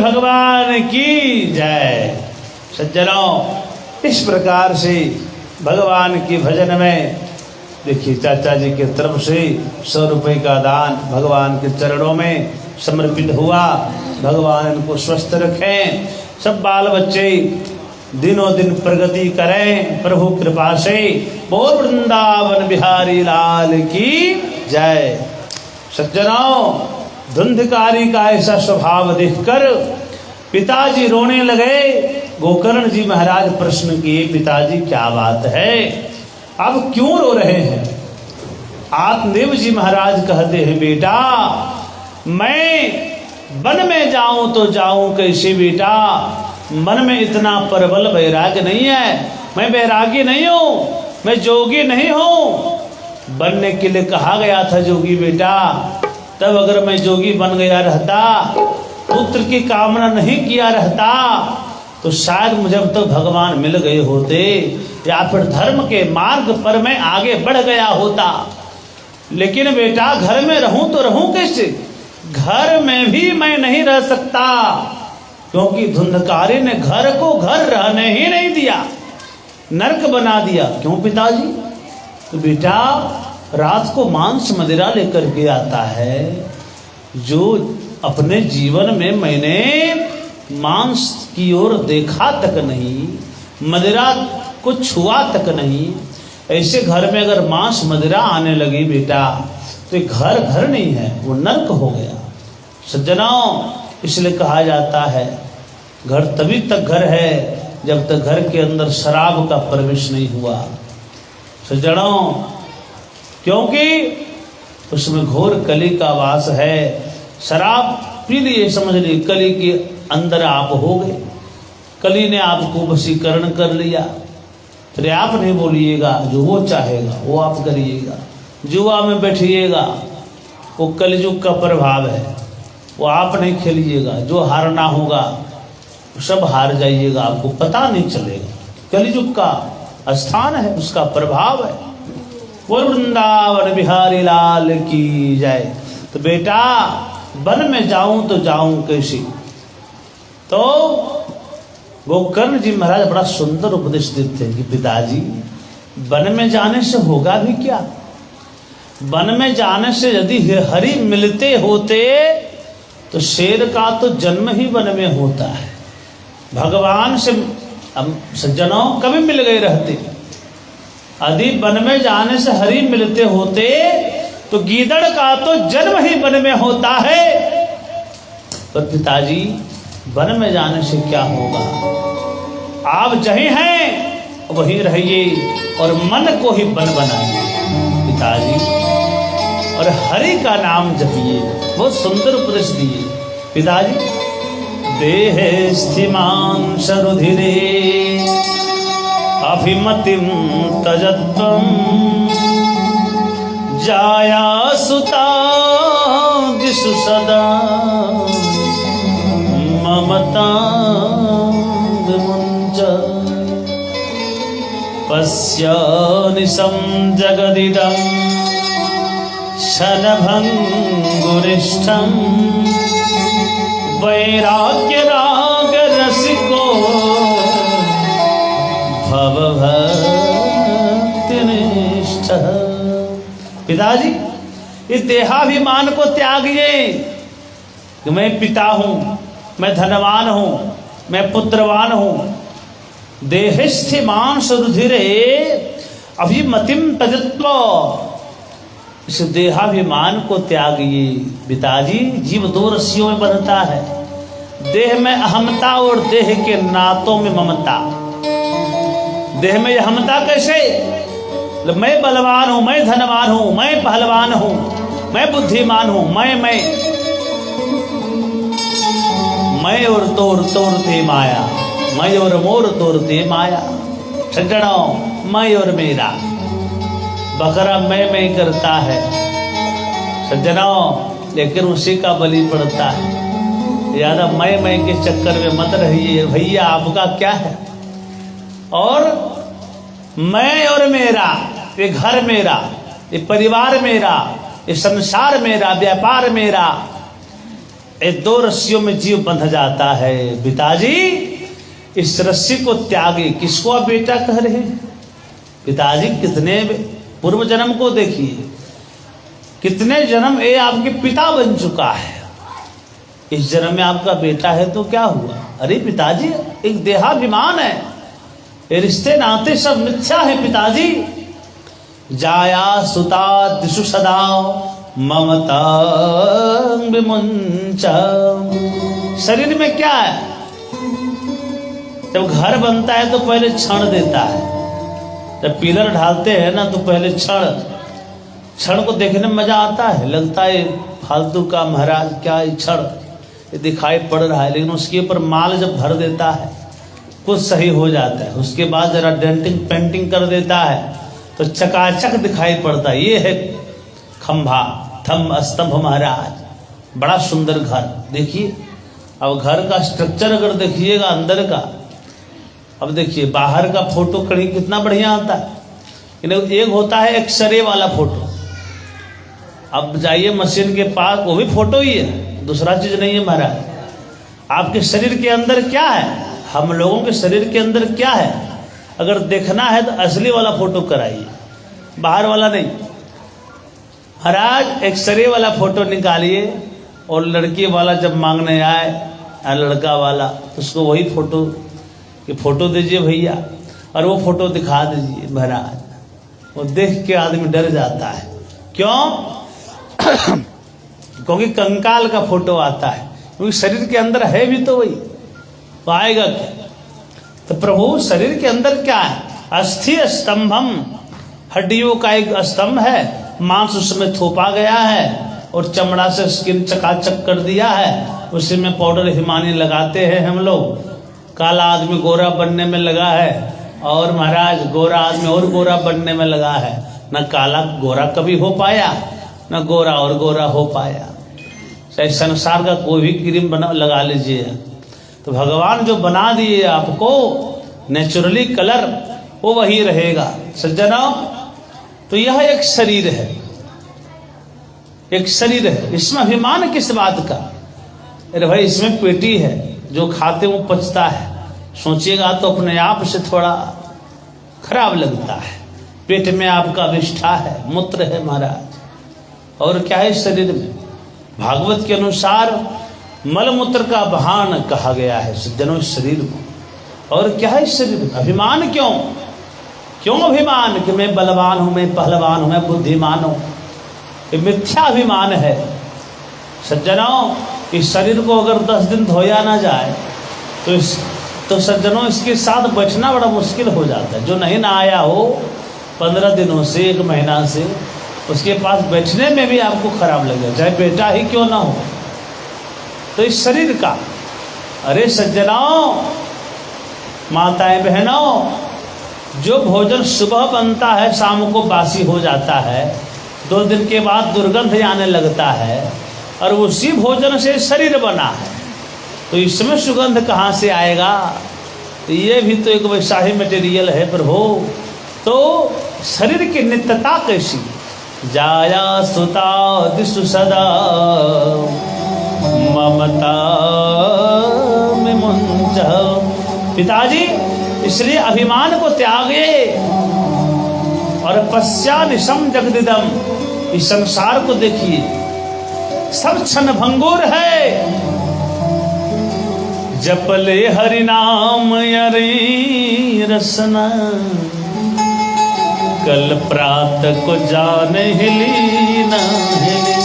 भगवान की जय। सज्जनों, इस प्रकार से भगवान के भजन में देखिए चाचा जी की तरफ से 100 रुपये का दान भगवान के चरणों में समर्पित हुआ। भगवान इनको स्वस्थ रखें, सब बाल बच्चे दिनों दिन प्रगति करें प्रभु कृपा से। बोल वृंदावन बिहारी लाल की जय। सज्जनों, धुंधकारी का ऐसा स्वभाव देखकर पिताजी रोने लगे। गोकर्ण जी महाराज प्रश्न किए, पिताजी क्या बात है, अब क्यों रो रहे हैं? आत्मदेव जी महाराज कहते हैं, बेटा मैं वन में जाऊं तो जाऊं कैसे बेटा, मन में इतना प्रबल वैराग्य नहीं है, मैं वैरागी नहीं हूं, मैं जोगी नहीं हूं। बनने के लिए कहा गया था जोगी बेटा, तब अगर मैं जोगी बन गया रहता, पुत्र की कामना नहीं किया रहता, तो शायद मुझे अब तक भगवान मिल गए होते, या फिर धर्म के मार्ग पर मैं आगे बढ़ गया होता। लेकिन बेटा घर में रहूं तो रहूं कैसे? घर में भी मैं नहीं रह सकता, क्योंकि धुंधकारी ने घर को घर रहने ही नहीं दिया, नरक बना दिया। क्यों पिताजी? तो बेटा रात को मांस मदिरा लेकर के आता है, जो अपने जीवन में मैंने मांस की ओर देखा तक नहीं, मदिरा को छुआ तक नहीं। ऐसे घर में अगर मांस मदिरा आने लगी बेटा, तो घर घर नहीं है, वो नरक हो गया। सज्जनों, इसलिए कहा जाता है घर तभी तक घर है जब तक घर के अंदर शराब का प्रवेश नहीं हुआ। सज्जनों, क्योंकि उसमें घोर कली का वास है। शराब पी लिए, समझ लिए कली के अंदर आप हो गए, कली ने आपको वशीकरण कर लिया। फिर आप नहीं बोलिएगा, जो वो चाहेगा वो आप करिएगा। जुआ में बैठिएगा, वो कलयुग का प्रभाव है, वो आप नहीं खेलिएगा, जो हारना होगा सब हार जाइएगा, आपको पता नहीं चलेगा। कलयुग का स्थान है, उसका प्रभाव है। बोल वृंदावन बिहारी लाल की जय। तो बेटा वन में जाऊं तो जाऊं कैसे? तो गोकर्ण जी महाराज बड़ा सुंदर उपदेश देते हैं कि पिताजी वन में जाने से होगा भी क्या? वन में जाने से यदि हरि मिलते होते तो शेर का तो जन्म ही वन में होता है। भगवान से सज्जनों कभी मिल गए रहते, यदि वन में जाने से हरि मिलते होते तो गीदड़ का तो जन्म ही वन में होता है। पर पिताजी वन में जाने से क्या होगा? आप जहीं हैं वहीं रहिए और मन को ही वन बनाइए पिताजी, और हरि का नाम जपिए। बहुत सुंदर उपदेश दिए पिताजी। देह स्थिमान शरुधिरे अभिमतिम तजत्वम जाया सुता दिशु सदा ममता विमुंच पश्य निशं जगदिदं शनभंगुरिष्ठं वैराग्य राग रसिको भवभक्तिनिष्ठः। पिताजी इस देहाभिमान को त्यागिए कि मैं पिता हूं, मैं धनवान हूं, मैं पुत्रवान हूं। देहस्थिमान सुरुधिरे अभिमतिम तजत्व, इस देहाभिमान को त्यागिए। पिताजी जीव दो रस्सियों में बंधता है, देह में अहमता और देह के नातों में ममता। देह में अहमता कैसे? मैं बलवान हूं, मैं धनवान हूं, मैं पहलवान हूं, मैं बुद्धिमान हूं, मैं और तोर थे माया, मैं और मोर तोरते माया। सज्जनों, मैं और मेरा बकरा मैं करता है सज्जनों, लेकिन उसी का बलि पड़ता है। यादा मैं के चक्कर में मत रहिए भैया, आपका क्या है? और मैं और मेरा, ये घर मेरा, ये परिवार मेरा, ये संसार मेरा, व्यापार मेरा, ये 2 रस्सियों में जीव बंध जाता है। पिताजी इस रस्सी को त्यागे। किसको आप बेटा कह रहे हैं? पिताजी कितने पूर्व जन्म को देखिए, कितने जन्म ये आपके पिता बन चुका है, इस जन्म में आपका बेटा है तो क्या हुआ? अरे पिताजी एक देहाभिमान है, ये रिश्ते नाते सब मिथ्या है पिताजी। जाया सुता दिशु सदा ममता विमुंचा। शरीर में क्या है? जब घर बनता है तो पहले क्षण देता है, जब पिलर ढालते हैं ना तो पहले क्षण को देखने में मजा आता है, लगता है फालतू का महाराज क्या क्षण ये दिखाई पड़ रहा है, लेकिन उसके ऊपर माल जब भर देता है कुछ सही हो जाता है, उसके बाद जरा डेंटिंग पेंटिंग कर देता है तो चकाचक दिखाई पड़ता है। ये है खंभा थम स्तंभ महाराज, बड़ा सुंदर घर। देखिए अब घर का स्ट्रक्चर अगर देखिएगा अंदर का, अब देखिए बाहर का फोटो कहीं कितना बढ़िया आता है, एक होता है एक्सरे वाला फोटो। अब जाइए मशीन के पास, वो भी फोटो ही है, दूसरा चीज नहीं है महाराज। आपके शरीर के अंदर क्या है, हम लोगों के शरीर के अंदर क्या है, अगर देखना है तो असली वाला फोटो कराइए, बाहर वाला नहीं। महाराज एक्सरे वाला फोटो निकालिए और लड़की वाला जब मांगने आए लड़का वाला तो उसको वही फोटो कि फोटो दीजिए भैया, और वो फोटो दिखा दीजिए महाराज। वो देख के आदमी डर जाता है। क्यों? क्योंकि कंकाल का फोटो आता है, क्योंकि शरीर के अंदर है भी तो वही, तो आएगा क्या? तो प्रभु शरीर के अंदर क्या है? अस्थि स्तंभम, हड्डियों का एक स्तंभ है, मांस उसमें थोपा गया है और चमड़ा से स्किन चकाचक कर दिया है, उसी में पाउडर हिमानी लगाते हैं हम लोग। काला आदमी गोरा बनने में लगा है और महाराज गोरा आदमी और गोरा बनने में लगा है। न काला गोरा कभी हो पाया, न गोरा और गोरा हो पाया। चाहे संसार का कोई भी क्रीम बना लगा लीजिए, तो भगवान जो बना दिए आपको नेचुरली कलर, वो वही रहेगा सज्जनों। तो यह एक शरीर है, एक शरीर है, इसमें अभिमान किस बात का? अरे भाई इसमें पेटी है, जो खाते वो पचता है। सोचिएगा तो अपने आप से थोड़ा खराब लगता है। पेट में आपका विष्ठा है, मूत्र है महाराज, और क्या है शरीर में? भागवत के अनुसार मलमूत्र का बहान कहा गया है सज्जनों शरीर को। और क्या है शरीर में? अभिमान। क्यों क्यों अभिमान कि मैं बलवान हूं, मैं पहलवान हूं, मैं बुद्धिमान हूं? ये मिथ्या अभिमान है सज्जनों। इस शरीर को अगर 10 दिन धोया ना जाए तो सज्जनों इसके साथ बैठना बड़ा मुश्किल हो जाता है। जो नहीं नहाया हो 15 दिनों से, 1 महीना से, उसके पास बैठने में भी आपको खराब लगेगा, चाहे बेटा ही क्यों ना हो। तो इस शरीर का, अरे सज्जनों माताएं बहनों, जो भोजन सुबह बनता है शाम को बासी हो जाता है, 2 दिन के बाद दुर्गंध आने लगता है, और उसी भोजन से शरीर बना है, तो इसमें सुगंध कहाँ से आएगा? तो ये भी तो एक वैसा ही मटेरियल है प्रभु। तो शरीर की नित्यता कैसी? जाया सुता दिशु सदा ममता में मुंजा। पिताजी इसलिए अभिमान को त्यागे और पश्चा निशम जगदिदम, इस संसार को देखिए सब क्षण भंगुर है। जपले हरि नाम यरी रसना, कल प्रात को जान हिली न हिली।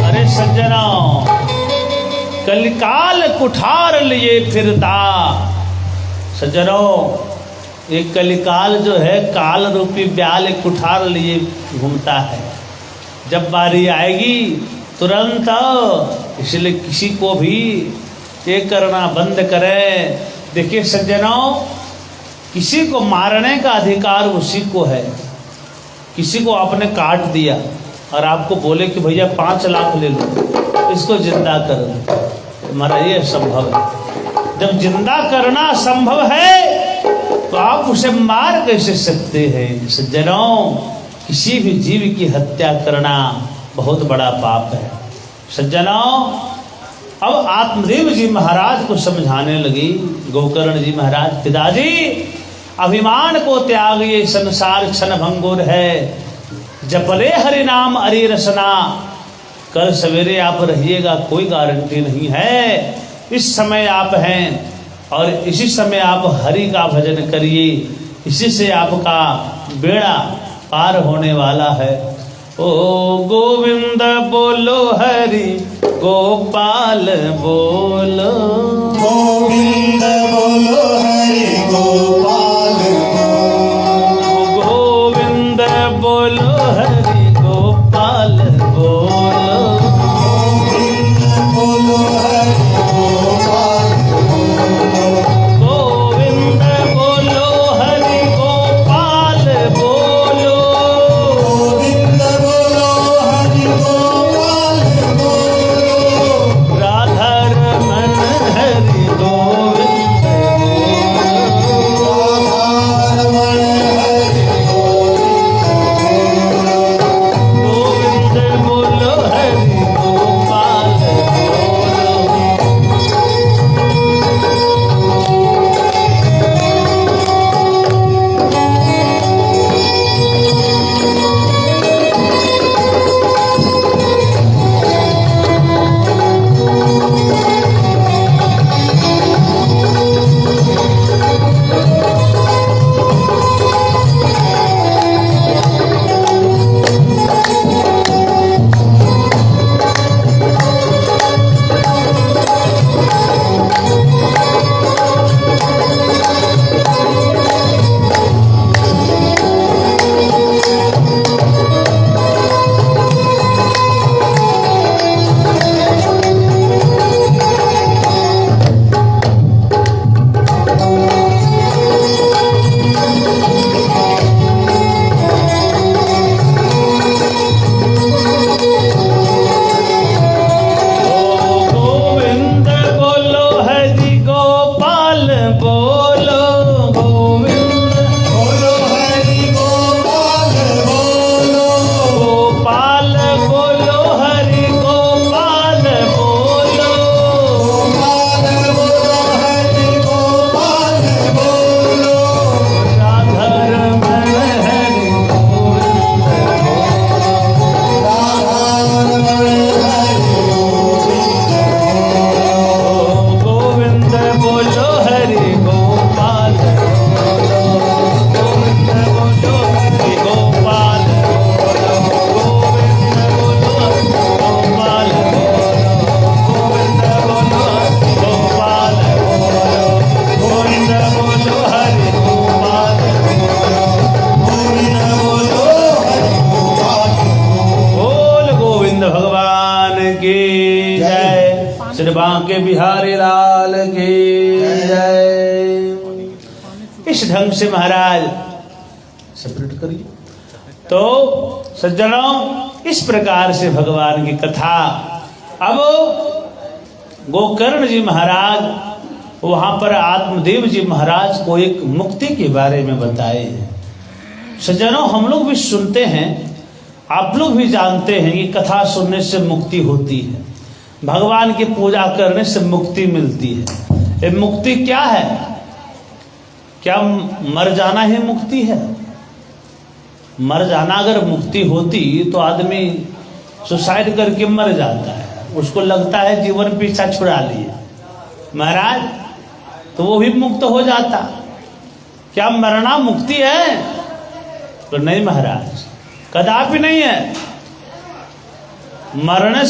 अरे सज्जना कलिकाल कुठार लिए फिरता। सज्जनों ये कलिकाल जो है काल रूपी ब्याल कुठार लिए घूमता है। जब बारी आएगी तुरंत, इसलिए किसी को भी ये करना बंद करें। देखिए सज्जनों, किसी को मारने का अधिकार उसी को है। किसी को आपने काट दिया और आपको बोले कि भैया 5 लाख ले लो, इसको जिंदा कर दो, हमारा ये संभव है। जब जिंदा करना संभव है तो आप उसे मार कैसे सकते हैं? सज्जनों, किसी भी जीव की हत्या करना बहुत बड़ा पाप है। सज्जनों, अब आत्मदेव जी महाराज को समझाने लगी। गोकर्ण जी महाराज, पिताजी अभिमान को त्याग, ये संसार क्षण भंगुर है। जपले हरि नाम अरे रसना, कल सवेरे आप रहिएगा कोई गारंटी नहीं है। इस समय आप हैं और इसी समय आप हरि का भजन करिए, इसी से आपका बेड़ा पार होने वाला है। ओ गोविंद बोलो हरि गोपाल बोलो, गोविंद बोलो हरि गोपाल बोलो, गोविंद बोलो हरि गोपाल बोलो, गोविंद बोलो हरि गोपाल बोलो, गोविंद बोलो हरि गोपाल बोलो, गोविंद बोलो हरि गोपाल बोलो, राधा रमन हरि गोविंद बोलो, राधारमण हरि गोविंद बोलो हरि गोपाल बोलो। गोविंद बोलो हरि गोपाल बोलो, गोविंद बोलो हरि गोपाल बोलो, गोपाल बोलो हरि गोपाल बोलो, गोपाल बोलो हरि गोपाल बोलो, राधा रमन हरि गोविंद राधारमण हरि गोविंद बोलो हरि गोपाल बोलो, गोविंद बोलो हरि गोपाल बोलो, गोविंद बोलो गोपाल बोलो, गोविंद बोलो हरि गोपाल बोलो, गोविंद बोलो हरि गोपाल बोलो। बोल गोविंद भगवान की जय, श्री बांके बिहारी लाल की जय। इस ढंग से महाराज सेपरेट करिए। तो सज्जनों, इस प्रकार से भगवान की कथा। अब गोकर्ण जी महाराज वहां पर आत्मदेव जी महाराज को एक मुक्ति के बारे में बताए। सज्जनों, हम लोग भी सुनते हैं, आप लोग भी जानते हैं कि कथा सुनने से मुक्ति होती है, भगवान की पूजा करने से मुक्ति मिलती है। ये मुक्ति क्या है? क्या मर जाना ही मुक्ति है? मर जाना अगर मुक्ति होती तो आदमी सुसाइड करके मर जाता है, उसको लगता है जीवन पीछा छुड़ा लिए महाराज, तो वो भी मुक्त हो जाता। क्या मरना मुक्ति है? तो नहीं महाराज, कदापि नहीं है। मरने